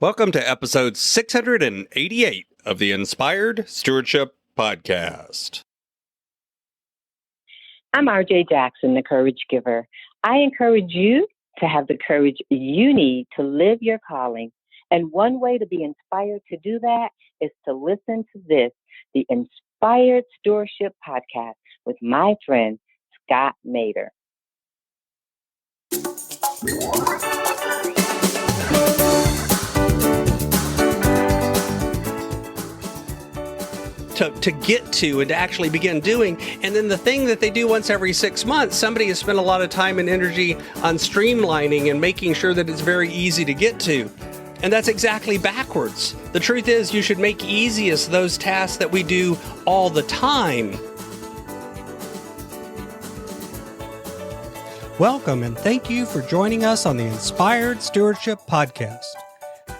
Welcome to episode 688 of the Inspired Stewardship Podcast. I'm RJ Jackson, the Courage Giver. I encourage you to have the courage you need to live your calling. And one way to be inspired to do that is to listen to this, the Inspired Stewardship Podcast with my friend, Scott Mader. To get to and to actually begin doing. And then the thing that they do once every 6 months, somebody has spent a lot of time and energy on streamlining and making sure that it's very easy to get to. And that's exactly backwards. The truth is, you should make easiest those tasks that we do all the time. Welcome and thank you for joining us on the Inspired Stewardship Podcast.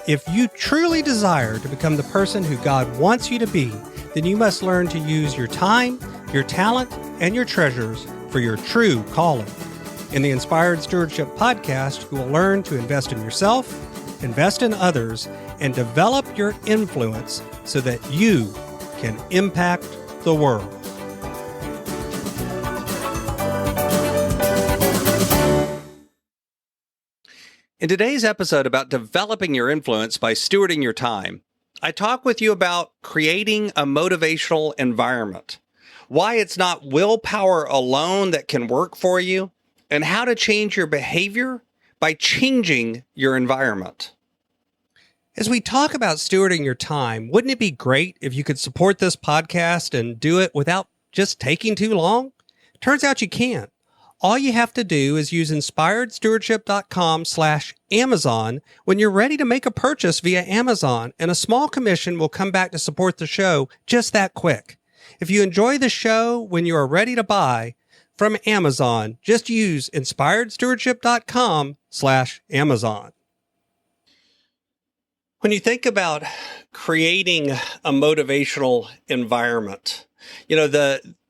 If you truly desire to become the person who God wants you to be, then you must learn to use your time, your talent, and your treasures for your true calling. In the Inspired Stewardship Podcast, you will learn to invest in yourself, invest in others, and develop your influence so that you can impact the world. In today's episode about developing your influence by stewarding your time, I talk with you about creating a motivational environment, why it's not willpower alone that can work for you, and how to change your behavior by changing your environment. As we talk about stewarding your time, wouldn't it be great if you could support this podcast and do it without just taking too long? Turns out you can't. All you have to do is use inspiredstewardship.com/Amazon when you're ready to make a purchase via Amazon, and a small commission will come back to support the show just that quick. If you enjoy the show when you are ready to buy from Amazon, just use inspiredstewardship.com/Amazon. When you think about creating a motivational environment,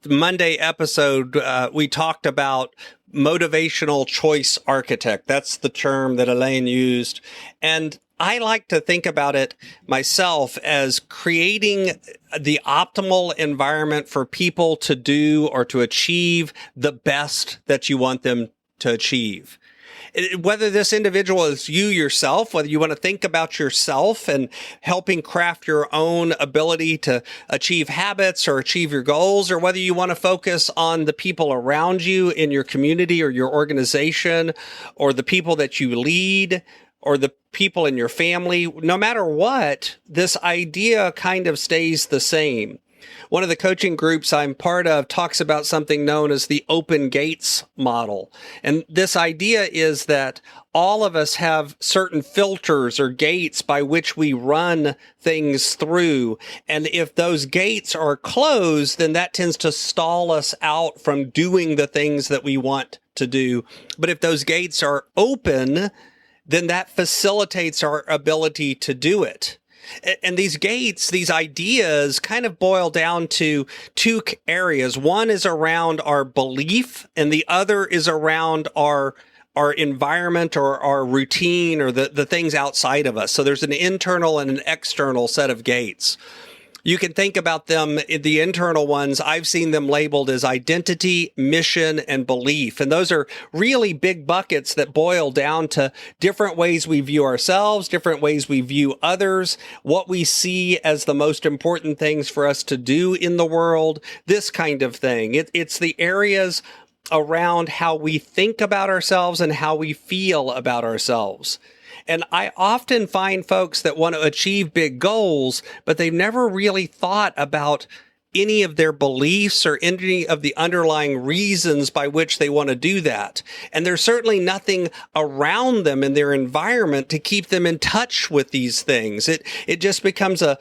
the Monday episode, we talked about motivational choice architect. That's the term that Elaine used. And I like to think about it myself as creating the optimal environment for people to do or to achieve the best that you want them to achieve. Whether this individual is you yourself, whether you want to think about yourself and helping craft your own ability to achieve habits or achieve your goals, or whether you want to focus on the people around you in your community or your organization, or the people that you lead, or the people in your family, no matter what, this idea kind of stays the same. One of the coaching groups I'm part of talks about something known as the open gates model. And this idea is that all of us have certain filters or gates by which we run things through. And if those gates are closed, then that tends to stall us out from doing the things that we want to do. But if those gates are open, then that facilitates our ability to do it. And these gates, these ideas kind of boil down to two areas. One is around our belief, and the other is around our environment or our routine or the things outside of us. So there's an internal and an external set of gates. You can think about them, the internal ones, I've seen them labeled as identity, mission, and belief. And those are really big buckets that boil down to different ways we view ourselves, different ways we view others, what we see as the most important things for us to do in the world, this kind of thing. It's the areas around how we think about ourselves and how we feel about ourselves. And I often find folks that want to achieve big goals, but they've never really thought about any of their beliefs or any of the underlying reasons by which they want to do that. And there's certainly nothing around them in their environment to keep them in touch with these things. It just becomes a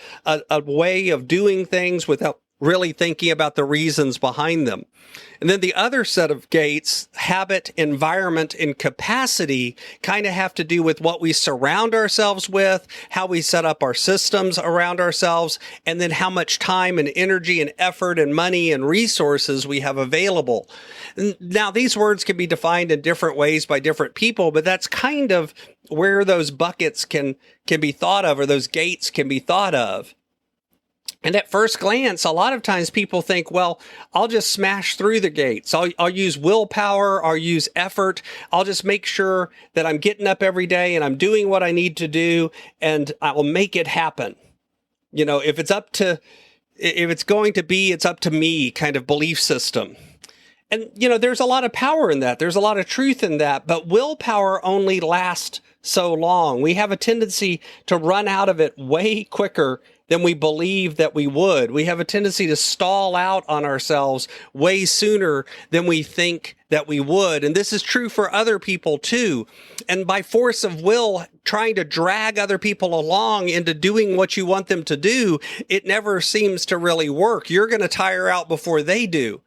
way of doing things without really thinking about the reasons behind them. And then the other set of gates, habit, environment, and capacity, kind of have to do with what we surround ourselves with, how we set up our systems around ourselves, and then how much time and energy and effort and money and resources we have available. Now, these words can be defined in different ways by different people, but that's kind of where those buckets can be thought of, or those gates can be thought of. And at first glance, a lot of times people think, well, I'll just smash through the gates. I'll use willpower. I'll use effort. I'll just make sure that I'm getting up every day and I'm doing what I need to do, and I'll make it happen. You know, if it's going to be, it's up to me kind of belief system. And, you know, there's a lot of power in that. There's a lot of truth in that, but willpower only lasts so long. We have a tendency to run out of it way quicker than we believe that we would. We have a tendency to stall out on ourselves way sooner than we think that we would. And this is true for other people too. And by force of will, trying to drag other people along into doing what you want them to do, it never seems to really work. You're going to tire out before they do.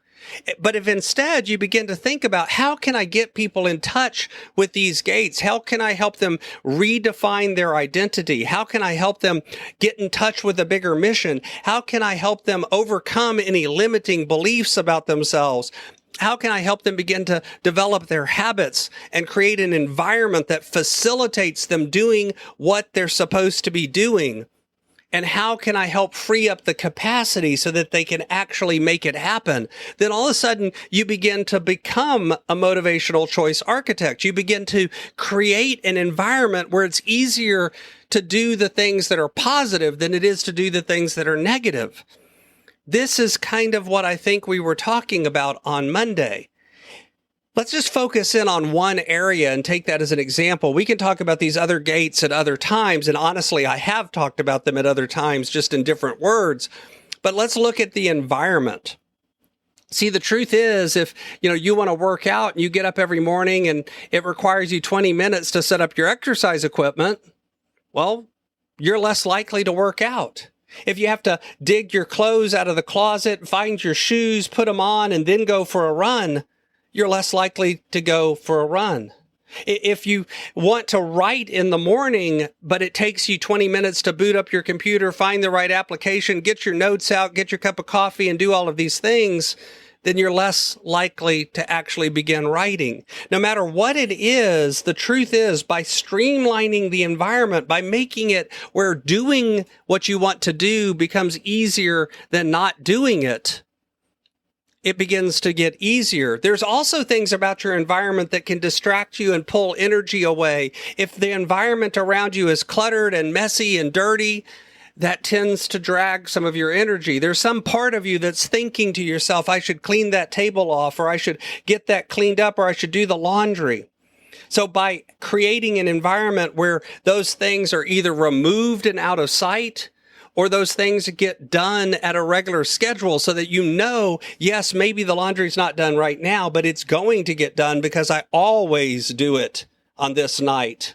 But if instead you begin to think about, how can I get people in touch with these gates? How can I help them redefine their identity? How can I help them get in touch with a bigger mission? How can I help them overcome any limiting beliefs about themselves? How can I help them begin to develop their habits and create an environment that facilitates them doing what they're supposed to be doing? And how can I help free up the capacity so that they can actually make it happen? Then all of a sudden you begin to become a motivational choice architect. You begin to create an environment where it's easier to do the things that are positive than it is to do the things that are negative. This is kind of what I think we were talking about on Monday. Let's just focus in on one area and take that as an example. We can talk about these other gates at other times, and honestly, I have talked about them at other times, just in different words. But let's look at the environment. See, the truth is, if you want to work out and you get up every morning and it requires you 20 minutes to set up your exercise equipment, well, you're less likely to work out. If you have to dig your clothes out of the closet, find your shoes, put them on, and then go for a run, you're less likely to go for a run. If you want to write in the morning, but it takes you 20 minutes to boot up your computer, find the right application, get your notes out, get your cup of coffee, and do all of these things, then you're less likely to actually begin writing. No matter what it is, the truth is, by streamlining the environment, by making it where doing what you want to do becomes easier than not doing it, it begins to get easier. There's also things about your environment that can distract you and pull energy away. If the environment around you is cluttered and messy and dirty, that tends to drag some of your energy. There's some part of you that's thinking to yourself, I should clean that table off, or I should get that cleaned up, or I should do the laundry. So by creating an environment where those things are either removed and out of sight, or those things get done at a regular schedule so that yes, maybe the laundry's not done right now, but it's going to get done because I always do it on this night,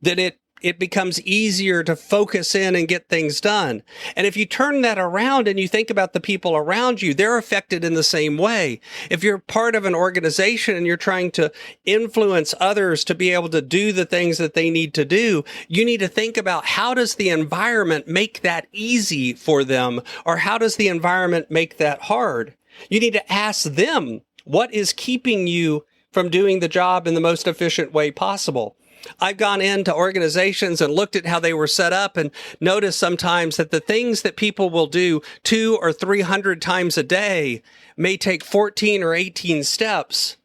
then it becomes easier to focus in and get things done. And if you turn that around and you think about the people around you, they're affected in the same way. If you're part of an organization and you're trying to influence others to be able to do the things that they need to do, you need to think about, how does the environment make that easy for them? Or how does the environment make that hard? You need to ask them, what is keeping you from doing the job in the most efficient way possible? I've gone into organizations and looked at how they were set up and noticed sometimes that the things that people will do 200 or 300 times a day may take 14 or 18 steps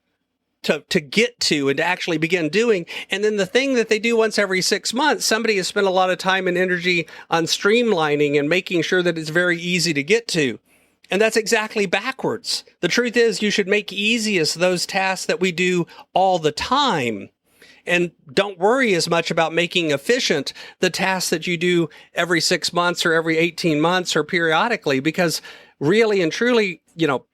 to get to and to actually begin doing. And then the thing that they do once every 6 months, somebody has spent a lot of time and energy on streamlining and making sure that it's very easy to get to. And that's exactly backwards. The truth is, you should make easiest those tasks that we do all the time. And don't worry as much about making efficient the tasks that you do every 6 months or every 18 months or periodically, because really and truly,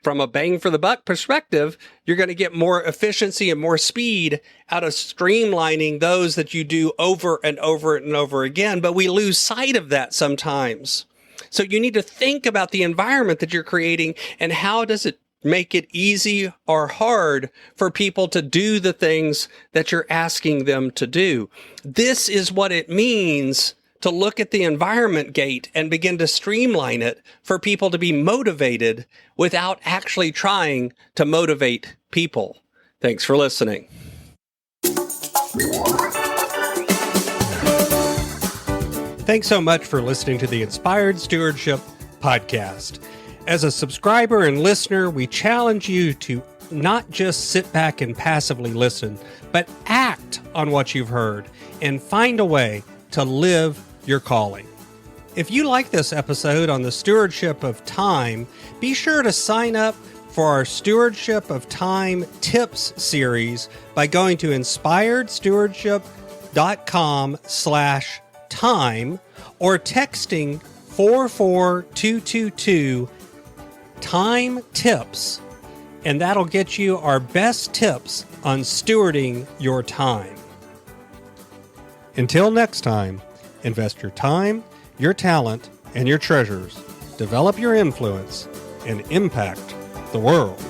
from a bang for the buck perspective, you're going to get more efficiency and more speed out of streamlining those that you do over and over and over again. But we lose sight of that sometimes. So you need to think about the environment that you're creating and how does it make it easy or hard for people to do the things that you're asking them to do. This is what it means to look at the environment gate and begin to streamline it for people to be motivated without actually trying to motivate people. Thanks for listening. Thanks so much for listening to the Inspired Stewardship Podcast. As a subscriber and listener, we challenge you to not just sit back and passively listen, but act on what you've heard and find a way to live your calling. If you like this episode on the stewardship of time, be sure to sign up for our Stewardship of Time Tips series by going to inspiredstewardship.com/time or texting 44222 Time Tips, and that'll get you our best tips on stewarding your time. Until next time, invest your time, your talent, and your treasures. Develop your influence and impact the world.